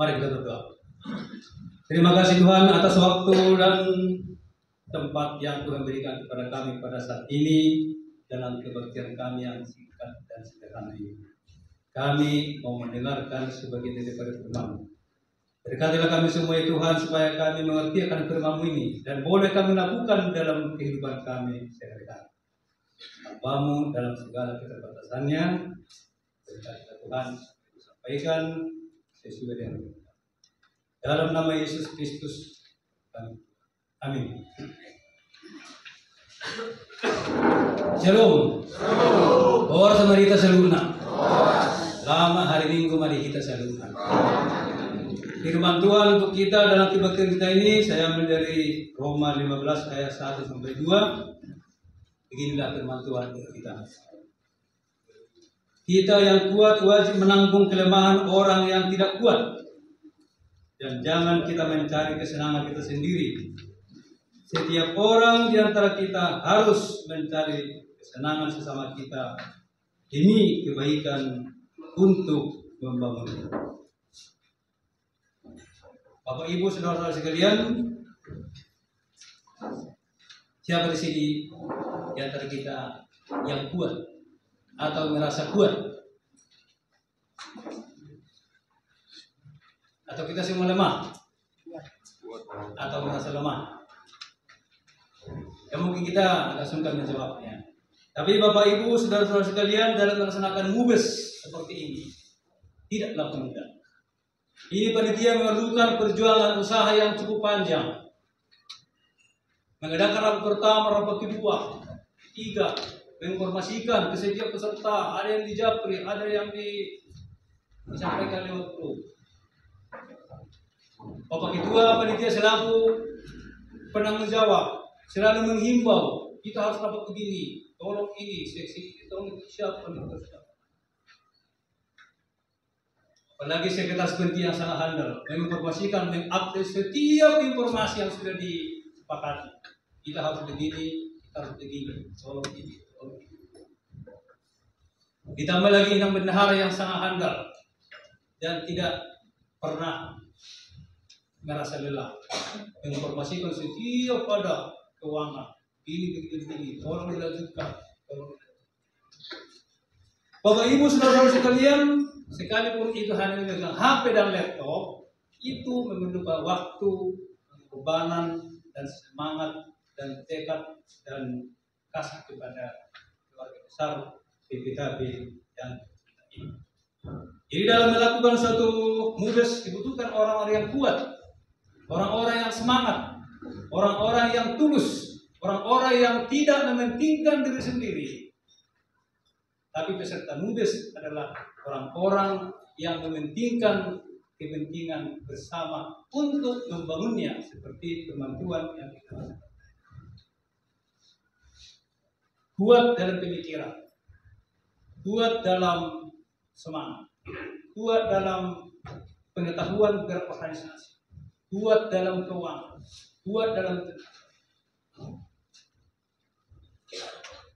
Mari kita berdoa. Terima kasih Tuhan atas waktu dan tempat yang Tuhan berikan kepada kami pada saat ini dalam kebaktian kami yang singkat dan sederhana ini. Kami mau mendengarkan sebagian daripada firman. Berkatilah kami semua ya Tuhan supaya kami mengerti akan firman-Mu ini dan boleh kami lakukan dalam kehidupan kami sehari-hari. Hamba-Mu dalam segala keterbatasannya, berkatilah Tuhan sampaikan sesuai dengan dalam nama Yesus Kristus. Amin. Shalom. Ora sama kita saluna. Lama hari Minggu mari kita saluna. Firman Tuhan untuk kita dalam kebaktian kita ini saya ambil dari Roma 15 ayat 1 sampai 2. Beginilah firman Tuhan untuk kita. Kita yang kuat wajib menanggung kelemahan orang yang tidak kuat. Dan jangan kita mencari kesenangan kita sendiri. Setiap orang di antara kita harus mencari kesenangan sesama kita demi kebaikan untuk membangun. Bapak Ibu saudara-saudara sekalian, siapa di sini di antara kita yang kuat atau merasa kuat? Atau kita semua lemah? Atau merasa lemah? Ya mungkin kita agak sungkan menjawabnya. Tapi Bapak Ibu, saudara-saudara sekalian, dalam melaksanakan mubes seperti ini tidaklah mudah. Ini panitia memerlukan perjuangan usaha yang cukup panjang. Mengadakan rapat pertama, rapat kedua, ketiga, menginformasikan ke setiap peserta, ada yang di japri, ada yang disampaikan lewat grup. Bapak Ketua panitia selaku penanggung jawab selalu menghimbau kita harus rapat begini, tolong ini, seksi ini, tolong siapa yang bersiap. Apalagi sekretaris panitia yang sangat handal, menginformasikan, mengupdate setiap informasi yang sudah disepakati. Kita harus begini, kita harus begini, tolong ini, tolong ini. Ditambah lagi yang bendahara yang sangat handal dan tidak pernah merasa lelah, menginformasikan setiap pada keuangan ini, tolong dilanjutkan. Bapak Ibu saudara-saudara sekalian, sekalipun itu hanya memegang HP dan laptop, itu memerlukan waktu, kebebanan dan semangat dan tekad dan kasih kepada keluarga besar PPHB yang kita ini. Jadi dalam melakukan suatu mubes dibutuhkan orang-orang yang kuat, orang-orang yang semangat, orang-orang yang tulus, orang-orang yang tidak mementingkan diri sendiri. Tapi peserta mubes adalah orang-orang yang mementingkan kepentingan bersama untuk membangunnya seperti firman Tuhan yang kita lakukan. Kuat dalam pemikiran, kuat dalam semangat, kuat dalam pengetahuan berorganisasi, kuat dalam keuangan, kuat dalam.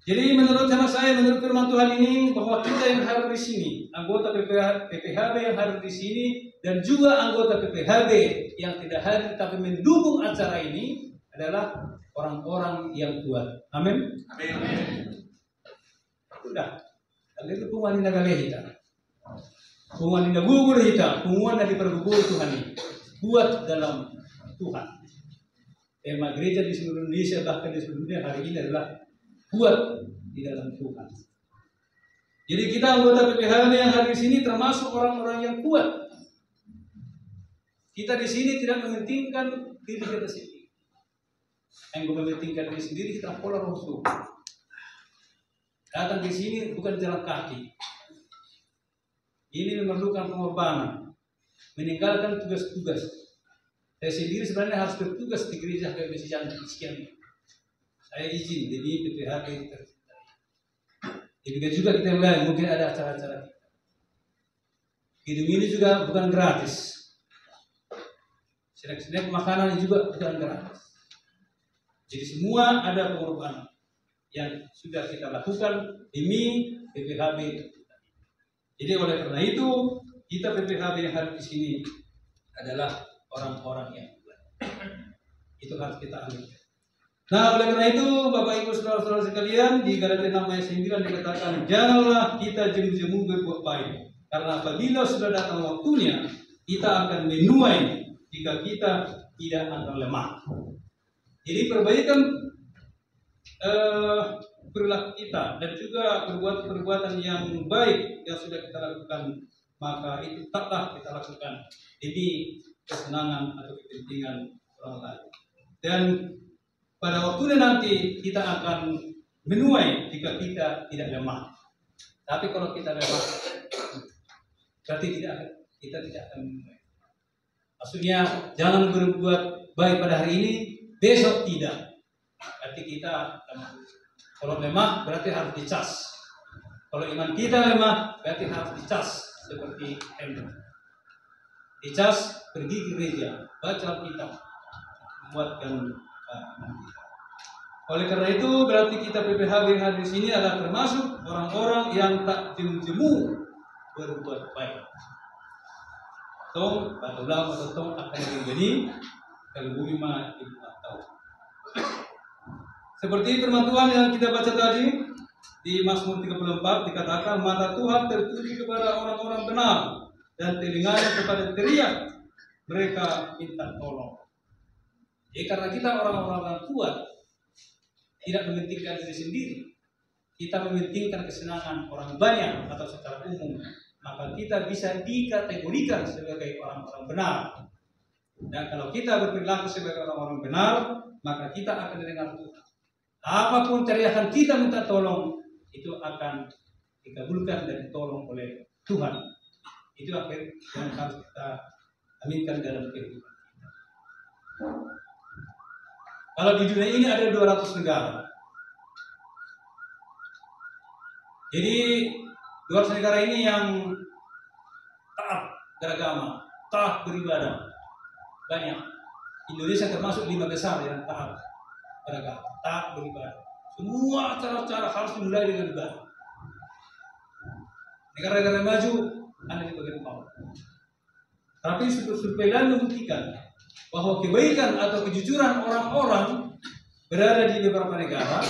Jadi menurut hemat saya, menurut firman Tuhan ini, bahwa kita yang hadir di sini, anggota PPHB yang hadir di sini, dan juga anggota PPHB yang tidak hadir tapi mendukung acara ini adalah orang-orang yang kuat. Amin. Amin. Sudah. Kalau itu punguan indah galeh kita, punguan indah gugur kita, punguan dari pergugur Tuhan ini, kuat dalam Tuhan. Tema gereja di seluruh Indonesia bahkan di seluruh dunia hari ini adalah kuat di dalam Tuhan. Jadi kita anggota PPHB yang hadir di sini termasuk orang-orang yang kuat. Kita di sini tidak mementingkan diri kita sendiri. Yang mementingkan diri sendiri kita pola rusuh. Datang di sini bukan jalan kaki. Ini memerlukan pengorbanan, meninggalkan tugas-tugas. Saya sendiri sebenarnya harus bertugas di gereja kebesaran sekian. Saya izin jadi PPHB tercinta. Demikian juga kita yang lain, mungkin ada acara-acara kita. Gedung ini juga bukan gratis. Snack-snack makanan juga bukan gratis. Jadi semua ada pengorbanan yang sudah kita lakukan demi PPHB. Jadi oleh karena itu kita PPHB yang hadir di sini adalah orang-orang yang itu harus kita ambil. Nah, oleh karena itu Bapak Ibu Saudara-saudara sekalian, di Galatia 6 ayat 9 dikatakan, janganlah kita jemu-jemu berbuat baik, karena apabila sudah datang waktunya, kita akan menuai jika kita tidak akan lemah. Jadi perbaikan perilaku kita dan juga perbuatan yang baik yang sudah kita lakukan, maka itu tetaplah kita lakukan demi kesenangan atau kepentingan orang lain. Dan pada waktunya nanti kita akan menuai jika kita tidak lemah. Tapi kalau kita lemah, berarti kita tidak akan menuai. Maksudnya jangan berbuat baik pada hari ini, besok tidak. Berarti kita lemah. Kalau lemah berarti harus dicas. Kalau iman kita lemah berarti harus dicas seperti Hendra. Dicas, pergi ke gereja, baca Alkitab, membuatkan iman kita. Oleh karena itu berarti kita PPHB hadir di sini adalah termasuk orang-orang yang tak jemu-jemu berbuat baik. Tong, patulah atau tong akan menjadi kalau bumi mah ibu tahu. Seperti firman Tuhan yang kita baca tadi di Mazmur 34 dikatakan mata Tuhan tertuju kepada orang-orang benar dan telinganya kepada teriak mereka minta tolong. Jadi karena kita orang-orang yang kuat tidak mementingkan diri sendiri, kita mementingkan kesenangan orang banyak atau secara umum, maka kita bisa dikategorikan sebagai orang-orang benar. Dan kalau kita berperilaku sebagai orang-orang benar, maka kita akan didengar Tuhan. Apapun teriakan kita minta tolong, itu akan dikabulkan dan ditolong oleh Tuhan. Itu akhir yang harus kita aminkan dalam kehidupan kita. Kalau di dunia ini ada 200 negara. Jadi 200 negara ini yang taat beragama, taat beribadah, banyak. Indonesia termasuk 5 besar yang taat beragama, taat beribadah. Semua cara-cara harus dimulai dengan ibadah. Negara-negara maju ada di bagian bawah. Tapi survei lain membuktikan bahwa kebaikan atau kejujuran orang-orang berada di beberapa negara.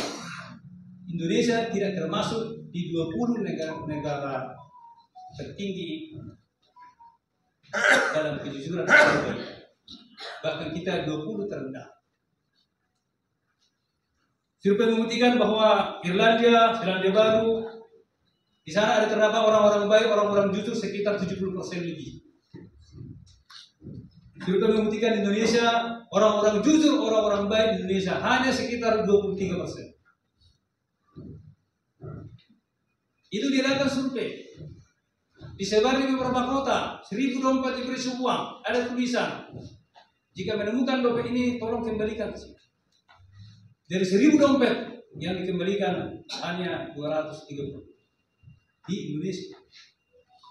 Indonesia tidak termasuk di 20 negara tertinggi dalam kejujuran orang. Bahkan kita 20 terendah. Survei membuktikan bahwa Irlandia, Selandia Baru, di sana ada terdapat orang-orang baik, orang-orang jujur sekitar 70% lebih. Survei membuktikan Indonesia, orang-orang jujur, orang-orang baik di Indonesia hanya sekitar 23%. Itu diadakan survei. Disebar di beberapa kota, 1000 dompet diberi uang, ada tulisan. Jika menemukan dompet ini, tolong kembalikan ke sini. Dari 1000 dompet yang dikembalikan hanya 230 di Indonesia.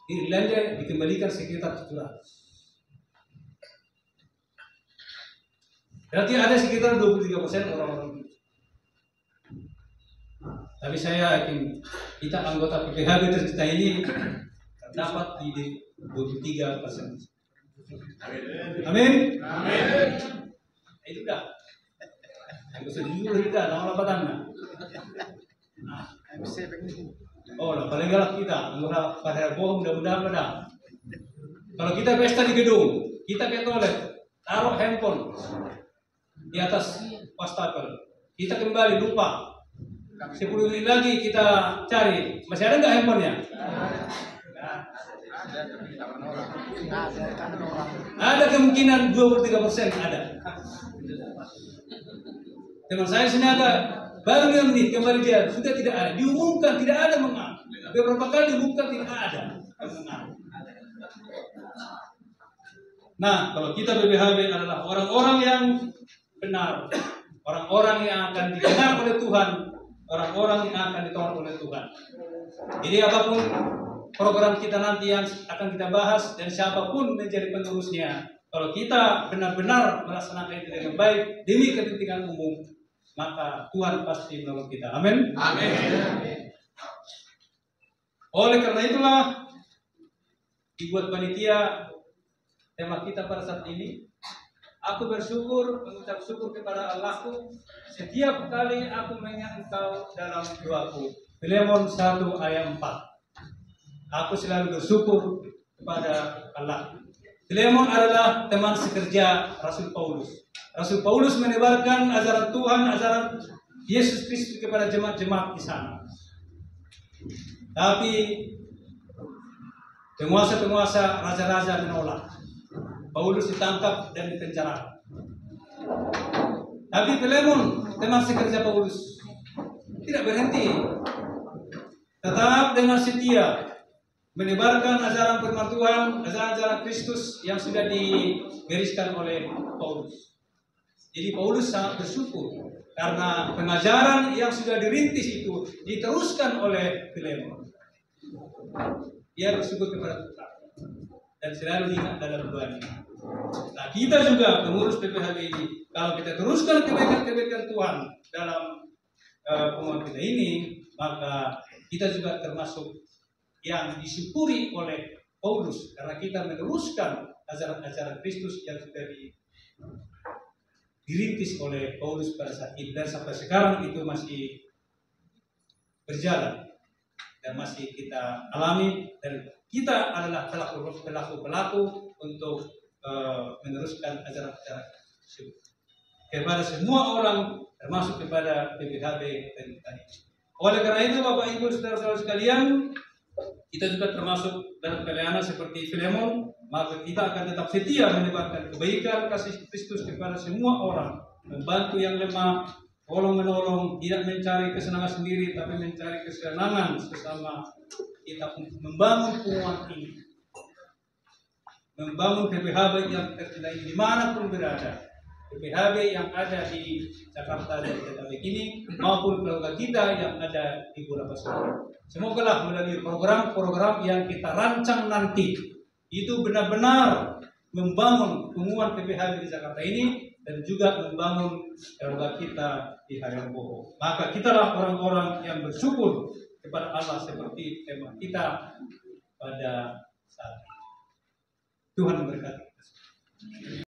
Di Irlandia dikembalikan sekitar 700. Berarti ada sekitar 23% orang-orang itu. Tapi saya yakin kita anggota PPHB tercinta ini terdapat di 23%. Amin. Amin. Itu dah. Yang sejujur kita, nama lapatannya. Oh, lah paling galak kita. Anggota pada bohong mudah-mudahan pada. Kalau kita pesta di gedung, kita ke toilet, taruh handphone di atas wastafel. Kita kembali lupa. 10 menit lagi kita cari. Masih ada nggak handphonenya? Ada kemungkinan 23% ada. Teman saya sini ada baru 5 menit kembali dia sudah tidak ada. Diumumkan tidak ada mengaku. Beberapa kali diumumkan tidak ada mengaku. Nah, kalau kita PPHB adalah orang-orang yang benar, orang-orang yang akan didengar oleh Tuhan, orang-orang yang akan ditolong oleh Tuhan. Jadi apapun program kita nanti yang akan kita bahas dan siapapun menjadi penerusnya, kalau kita benar-benar melaksanakan itu dengan baik demi kepentingan umum, maka Tuhan pasti menolong kita. Amin. Amin. Oleh karena itulah dibuat panitia tema kita pada saat ini. Aku bersyukur, mengucap syukur kepada Allahku setiap kali aku mengingat Engkau dalam doaku. Filemon 1 ayat 4. Aku selalu bersyukur kepada Allah. Filemon adalah teman sekerja Rasul Paulus. Rasul Paulus menebarkan ajaran Tuhan, ajaran Yesus Kristus kepada jemaat-jemaat di sana. Tapi penguasa-penguasa, raja-raja menolak. Paulus ditangkap dan dipenjara. Tapi Filemon, teman sekerja Paulus, tidak berhenti. Tetap dengan setia menebarkan ajaran firman Tuhan, ajaran-ajaran Kristus yang sudah digariskan oleh Paulus. Jadi Paulus sangat bersyukur karena pengajaran yang sudah dirintis itu diteruskan oleh Filemon. Dia bersyukur kepada Tuhan dan selalu ingat dalam doanya. Nah, kita juga pengurus PPHB ini, kalau kita teruskan kebaikan-kebaikan Tuhan dalam pengumuman kita ini, maka kita juga termasuk yang disyukuri oleh Paulus karena kita meneruskan ajaran-ajaran Kristus yang sudah dirintis oleh Paulus pada saat itu dan sampai sekarang itu masih berjalan dan masih kita alami, dan kita adalah pelaku-pelaku untuk meneruskan ajaran-ajaran tersebut kepada semua orang, termasuk kepada PPHB dan tadi. Oleh karena itu, Bapak Ibu saudara-saudara sekalian, kita juga termasuk dalam pelayanan seperti Filemon, maka kita akan tetap setia menebarkan kebaikan kasih Kristus kepada semua orang, membantu yang lemah, tolong-menolong, tidak mencari kesenangan sendiri, tapi mencari kesenangan sesama kita untuk membangun umat ini, membangun PPHB yang tercintai dimanapun berada. PPHB yang ada di Jakarta dan Jabodetabek ini maupun keluarga kita yang ada di beberapa sekolah. Semoga melalui program-program yang kita rancang nanti itu benar-benar membangun hubungan PPHB di Jakarta ini dan juga membangun keluarga kita di Haryobowo. Maka kitalah orang-orang yang bersyukur kepada Allah seperti tema kita pada saat ini. Tuhan memberkati.